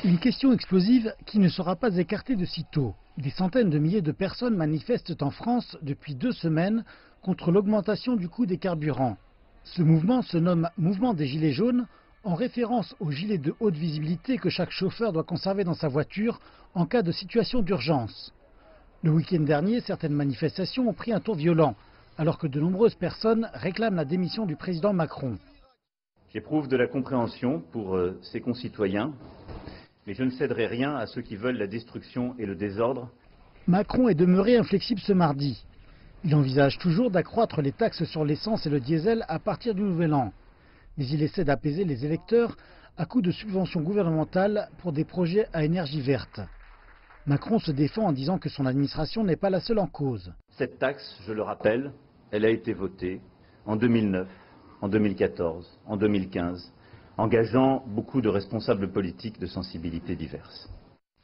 Une question explosive qui ne sera pas écartée de sitôt. Des centaines de milliers de personnes manifestent en France depuis 2 semaines contre l'augmentation du coût des carburants. Ce mouvement se nomme Mouvement des Gilets jaunes en référence aux gilets de haute visibilité que chaque chauffeur doit conserver dans sa voiture en cas de situation d'urgence. Le week-end dernier, certaines manifestations ont pris un tour violent, alors que de nombreuses personnes réclament la démission du président Macron. J'éprouve de la compréhension pour ses concitoyens, mais je ne céderai rien à ceux qui veulent la destruction et le désordre. Macron est demeuré inflexible ce mardi. Il envisage toujours d'accroître les taxes sur l'essence et le diesel à partir du nouvel an. Mais il essaie d'apaiser les électeurs à coups de subventions gouvernementales pour des projets à énergie verte. Macron se défend en disant que son administration n'est pas la seule en cause. Cette taxe, je le rappelle, elle a été votée en 2009, en 2014, en 2015, engageant beaucoup de responsables politiques de sensibilités diverses.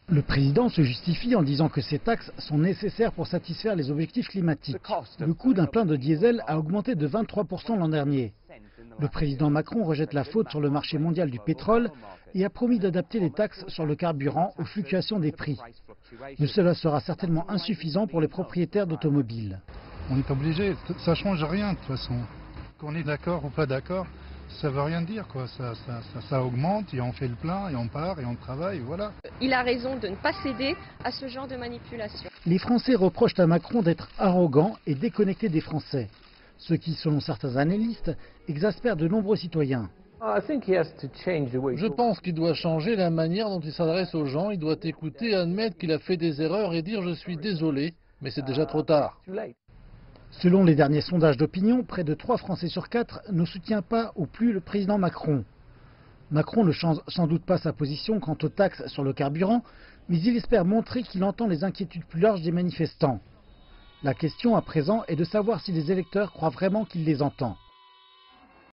Le président se justifie en disant que ces taxes sont nécessaires pour satisfaire les objectifs climatiques. Le coût d'un plein de diesel a augmenté de 23% l'an dernier. Le président Macron rejette la faute sur le marché mondial du pétrole et a promis d'adapter les taxes sur le carburant aux fluctuations des prix. Mais cela sera certainement insuffisant pour les propriétaires d'automobiles. On est obligé, ça ne change rien de toute façon. Qu'on est d'accord ou pas d'accord, ça ne veut rien dire, quoi. Ça augmente et on fait le plein et on part et on travaille, voilà. Il a raison de ne pas céder à ce genre de manipulation. Les Français reprochent à Macron d'être arrogant et déconnecté des Français. Ce qui, selon certains analystes, exaspère de nombreux citoyens. Je pense qu'il doit changer la manière dont il s'adresse aux gens. Il doit écouter, admettre qu'il a fait des erreurs et dire « je suis désolé », mais c'est déjà trop tard. Selon les derniers sondages d'opinion, près de 3 Français sur 4 ne soutient pas ou plus le président Macron. Macron ne change sans doute pas sa position quant aux taxes sur le carburant, mais il espère montrer qu'il entend les inquiétudes plus larges des manifestants. La question à présent est de savoir si les électeurs croient vraiment qu'il les entend.